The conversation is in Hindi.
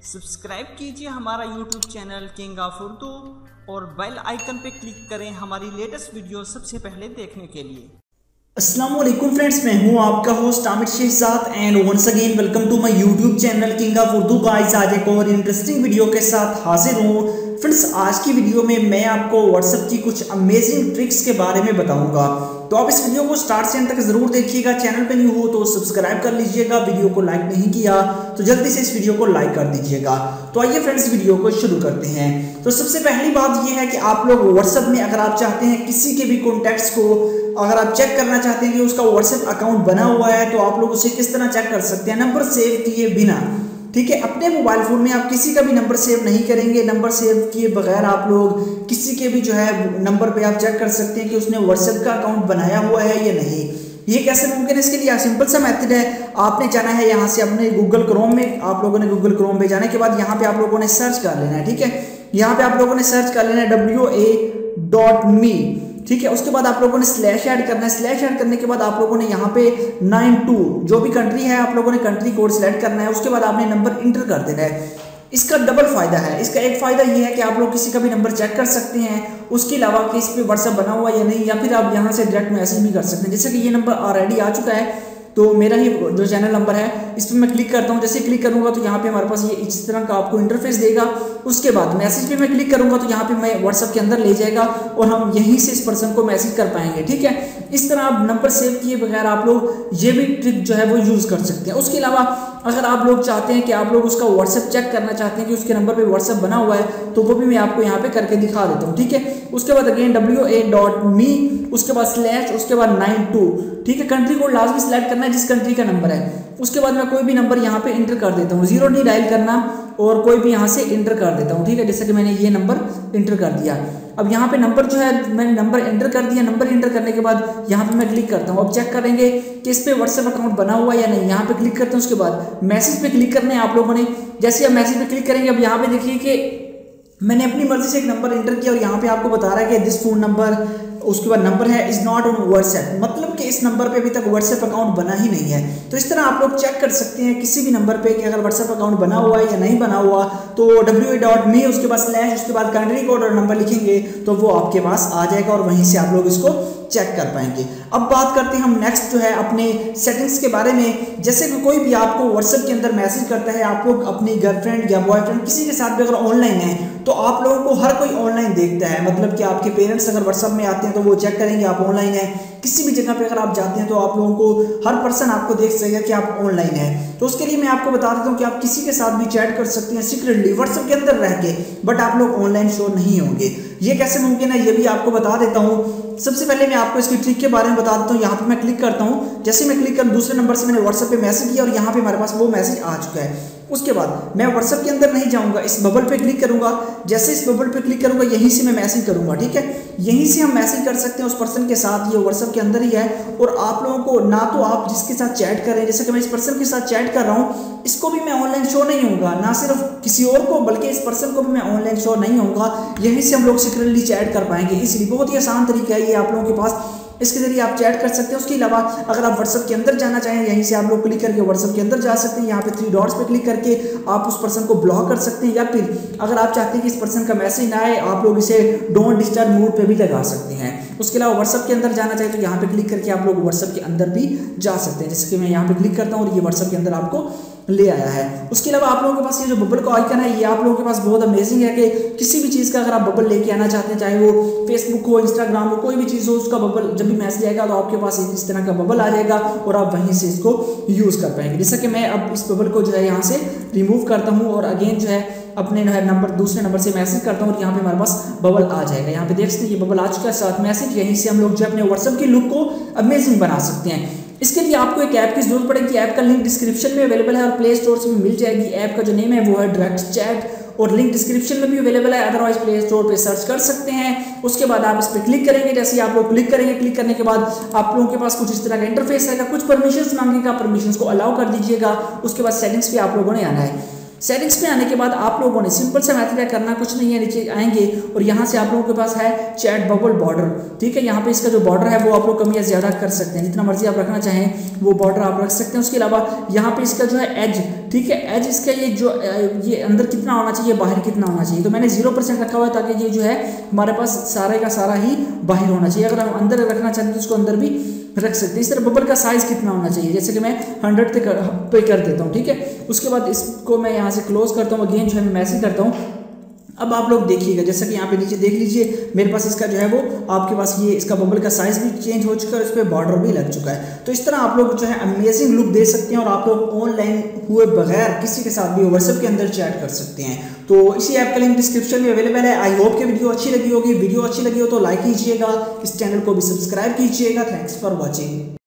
सब्सक्राइब कीजिए हमारा YouTube channel king of Urdu और बेल आइकन पे क्लिक करें हमारी लेटेस्ट वीडियो सबसे पहले देखने के लिए। अस्सलाम वालेकुम फ्रेंड्स, मैं हूं आपका host Aamir Shahzad and once again welcome to my YouTube channel king of Urdu. Guys, आज एक और इंटरेस्टिंग वीडियो के साथ हाजिर हूं। फ्रेंड्स, आज की वीडियो में मैं आपको व्हाट्सएप की कुछ अमेजिंग ट्रिक्स के बारे में बताऊंगा, तो आप इस वीडियो को स्टार्ट से एंड तक जरूर देखिएगा। चैनल पे न्यू हो तो सब्सक्राइब कर लीजिएगा, वीडियो को लाइक नहीं किया तो जल्दी से इस वीडियो को लाइक कर दीजिएगा। तो आइए फ्रेंड्स, वीडियो को शुरू करते हैं। तो सबसे पहली बात यह है कि आप लोग व्हाट्सएप में अगर आप चाहते हैं किसी के भी कॉन्टैक्ट्स को अगर आप चेक करना चाहते हैं कि उसका व्हाट्सएप अकाउंट बना हुआ है, तो आप लोग उसे किस तरह चेक कर सकते हैं नंबर सेव किए बिना। ठीक है, अपने मोबाइल फोन में आप किसी का भी नंबर सेव नहीं करेंगे। नंबर सेव किए बगैर आप लोग किसी के भी जो है नंबर पे आप चेक कर सकते हैं कि उसने व्हाट्सएप का अकाउंट बनाया हुआ है या नहीं। ये कैसे मुमकिन है? इसके लिए सिंपल सा मेथड है। आपने जाना है यहाँ से अपने गूगल क्रोम में, आप लोगों ने गूगल क्रोम पे जाने के बाद यहाँ पे आप लोगों ने सर्च कर लेना है। ठीक है, यहाँ पे आप लोगों ने सर्च कर लेना है wa.me। ठीक है, उसके बाद आप लोगों ने स्लैश ऐड करना है। स्लैश ऐड करने के बाद आप लोगों ने यहाँ पे 92 जो भी कंट्री है आप लोगों ने कंट्री कोड सेलेक्ट करना है। उसके बाद आपने नंबर इंटर कर देना है। इसका डबल फायदा है। इसका एक फायदा ये है कि आप लोग किसी का भी नंबर चेक कर सकते हैं, उसके अलावा कि इस पे व्हाट्सएप बना हुआ या नहीं, या फिर आप यहाँ से डायरेक्ट मैसेज भी कर सकते हैं। जैसे कि ये नंबर ऑलरेडी आ चुका है, तो मेरा ही जो चैनल नंबर है इस पर मैं क्लिक करता हूँ। जैसे क्लिक करूंगा तो यहाँ पे हमारे पास ये इस तरह का आपको इंटरफेस देगा। उसके बाद मैसेज पे मैं क्लिक करूंगा तो यहाँ पे मैं व्हाट्सएप के अंदर ले जाएगा और हम यहीं से इस पर्सन को मैसेज कर पाएंगे। ठीक है, इस तरह आप नंबर सेव किए बगैर आप लोग ये भी ट्रिक जो है वो यूज कर सकते हैं। उसके अलावा अगर आप लोग चाहते हैं कि आप लोग उसका व्हाट्सएप चेक करना चाहते हैं कि उसके नंबर पे व्हाट्सएप बना हुआ है, तो वो भी मैं आपको यहाँ पे करके दिखा देता हूँ। ठीक है, उसके बाद अगेन wa.me, उसके बाद स्लैश, उसके बाद 92। ठीक है, कंट्री कोड लाजमी सिलेक्ट करना है जिस कंट्री का नंबर है। उसके बाद मैं कोई भी नंबर यहाँ पे इंटर कर देता हूँ, 0 नहीं डायल करना, और कोई भी यहाँ से इंटर कर देता हूँ। ठीक है, जैसे कि मैंने ये नंबर इंटर कर दिया। अब यहाँ पे नंबर जो है मैंने नंबर एंटर कर दिया। नंबर एंटर करने के बाद यहाँ पे मैं क्लिक करता हूँ। अब चेक करेंगे कि इस पे व्हाट्सएप अकाउंट बना हुआ है या नहीं। यहाँ पे क्लिक करते हैं, उसके बाद मैसेज पे क्लिक करना है आप लोगों ने। जैसे आप मैसेज पे क्लिक करेंगे, अब यहाँ पे देखिए कि मैंने अपनी मर्जी से एक नंबर एंटर किया और यहाँ पे आपको बता रहा है कि दिस फोन नंबर, उसके बाद नंबर है इज नॉट ऑन व्हाट्सएप, मतलब कि इस नंबर पे अभी तक व्हाट्सएप अकाउंट बना ही नहीं है। तो इस तरह आप लोग चेक कर सकते हैं किसी भी नंबर पे कि अगर व्हाट्सएप अकाउंट बना हुआ है या नहीं बना हुआ। तो wa.me, उसके बाद स्लैश, उसके बाद कंट्री कोड और नंबर लिखेंगे तो वो आपके पास आ जाएगा और वहीं से आप लोग इसको चेक कर पाएंगे। अब बात करते हैं हम नेक्स्ट जो है अपने सेटिंग्स के बारे में। जैसे कि कोई भी आपको व्हाट्सएप के अंदर मैसेज करता है, आप लोग अपनी गर्लफ्रेंड या बॉयफ्रेंड किसी के साथ भी अगर ऑनलाइन है, तो आप लोगों को हर कोई ऑनलाइन देखता है। मतलब कि आपके पेरेंट्स अगर व्हाट्सएप में आते हैं तो वो चेक करेंगे आप ऑनलाइन है। किसी भी जगह पे अगर आप जाते हैं तो आप लोगों को हर पर्सन आपको देख सकेगा कि आप ऑनलाइन है। तो उसके लिए मैं आपको बता देता हूँ कि आप किसी के साथ भी चैट कर सकते हैं सीक्रेटली व्हाट्सएप के अंदर रह के, बट आप लोग ऑनलाइन शो नहीं होंगे। ये कैसे मुमकिन है ये भी आपको बता देता हूँ। सबसे पहले मैं आपको इसकी ट्रिक के बारे में बता देता हूँ। यहाँ पे मैं क्लिक करता हूँ। जैसे मैं क्लिक कर दूसरे नंबर से मैंने व्हाट्सएप पे मैसेज किया और यहाँ पे हमारे पास वो मैसेज आ चुका है। उसके बाद मैं व्हाट्सएप के अंदर नहीं जाऊंगा, इस बबल पे क्लिक करूंगा। जैसे इस बबल पे क्लिक करूंगा यहीं से मैं मैसेज करूंगा। ठीक है, यहीं से हम मैसेज कर सकते हैं उस पर्सन के साथ, ये व्हाट्सएप के अंदर ही है। और आप लोगों को ना तो आप जिसके साथ चैट कर रहे हैं, जैसे कि मैं इस पर्सन के साथ चैट कर रहा हूँ, इसको भी मैं ऑनलाइन शो नहीं होगा, ना सिर्फ किसी और को बल्कि इस पर्सन को भी मैं ऑनलाइन शो नहीं होगा। यहीं से हम लोग सीक्रेटली चैट कर पाएंगे। इसलिए बहुत ही आसान तरीका है ये आप लोगों के पास, इसके जरिए आप चैट कर सकते हैं। उसके अलावा अगर आप व्हाट्सएप के अंदर जाना चाहें, यहीं से आप लोग क्लिक करके व्हाट्सएप के अंदर जा सकते हैं। यहाँ पे 3 डॉट्स पे क्लिक करके आप उस पर्सन को ब्लॉक कर सकते हैं, या फिर अगर आप चाहते हैं कि इस पर्सन का मैसेज ना आए, आप लोग इसे डोंट डिस्टर्ब मोड पे भी लगा सकते हैं। उसके अलावा व्हाट्सएप के अंदर जाना चाहिए तो यहाँ पे क्लिक करके आप लोग व्हाट्सएप के अंदर भी जा सकते हैं। जैसे कि मैं यहाँ पे क्लिक करता हूँ और ये व्हाट्सएप के अंदर आपको ले आया है। उसके अलावा आप लोगों के पास ये जो बबल का आइकन है, ये आप लोगों के पास बहुत अमेजिंग है कि किसी भी चीज़ का अगर आप बबल लेके आना चाहते हैं, चाहे वो फेसबुक हो, इंस्टाग्राम हो, कोई भी चीज़ हो, उसका बबल जब भी मैसेज आएगा तो आपके पास इस तरह का बबल आ जाएगा और आप वहीं से इसको यूज़ कर पाएंगे। जैसा कि मैं अब इस बबल को जो है यहाँ से रिमूव करता हूँ और अगेन जो है अपने नंबर दूसरे नंबर से मैसेज करता हूँ और यहाँ पे हमारे पास बबल आ जाएगा। यहाँ पे देख सकते हैं ये बबल आ चुका है, साथ मैसेज। यहीं से हम लोग जो अपने व्हाट्सएप की लुक को अमेजिंग बना सकते हैं। इसके लिए आपको एक ऐप की जरूरत पड़ेगी। ऐप का लिंक डिस्क्रिप्शन में अवेलेबल है और प्ले स्टोर से भी मिल जाएगी। ऐप का जो नेम है वो है डायरेक्ट चैट और लिंक डिस्क्रिप्शन में भी अवेलेबल है, अदरवाइज प्ले स्टोर पे सर्च कर सकते हैं। उसके बाद आप इस पर क्लिक करेंगे। जैसे आप लोग क्लिक करेंगे, क्लिक करने के बाद आप लोगों के पास कुछ इस तरह का इंटरफेस आएगा। कुछ परमिशंस मांगेगा, परमिशंस को अलाउ कर दीजिएगा। उसके बाद सेटिंग्स पे आप लोगों ने आना है। सेटिंग्स में आने के बाद आप लोगों ने सिंपल सा मेथड है, करना कुछ नहीं है, नीचे आएंगे और यहाँ से आप लोगों के पास है चैट बबल बॉर्डर। ठीक है, यहाँ पे इसका जो बॉर्डर है वो आप लोग कम या ज़्यादा कर सकते हैं, जितना मर्जी आप रखना चाहें वो बॉर्डर आप रख सकते हैं। उसके अलावा यहाँ पे इसका जो है एज, ठीक है, एज इसका ये अंदर कितना होना चाहिए, बाहर कितना होना चाहिए, तो मैंने 0% रखा हुआ है ताकि ये जो है हमारे पास सारे का सारा ही बाहर होना चाहिए। अगर हम अंदर रखना चाहते हैं तो उसको अंदर भी रख सकते हैं। इस तरह बबल का साइज़ कितना होना चाहिए, जैसे कि मैं 100 पे कर देता हूँ। ठीक है, उसके बाद इसको मैं यहाँ से क्लोज करता हूँ, अगेन जो है मैं मैसेज करता हूँ। अब आप लोग देखिएगा, जैसा कि यहाँ पे नीचे देख लीजिए मेरे पास इसका जो है वो आपके पास ये इसका बबल का साइज़ भी चेंज हो चुका है, इस पर बॉर्डर भी लग चुका है। तो इस तरह आप लोग जो है अमेजिंग लुक दे सकते हैं और आप लोग ऑनलाइन हुए बगैर किसी के साथ भी व्हाट्सएप के अंदर चैट कर सकते हैं। तो इसी ऐप का लिंक डिस्क्रिप्शन में अवेलेबल है। आई होप कि वीडियो अच्छी लगी होगी। वीडियो अच्छी लगी हो तो लाइक कीजिएगा, इस चैनल को भी सब्सक्राइब कीजिएगा। Thanks for watching.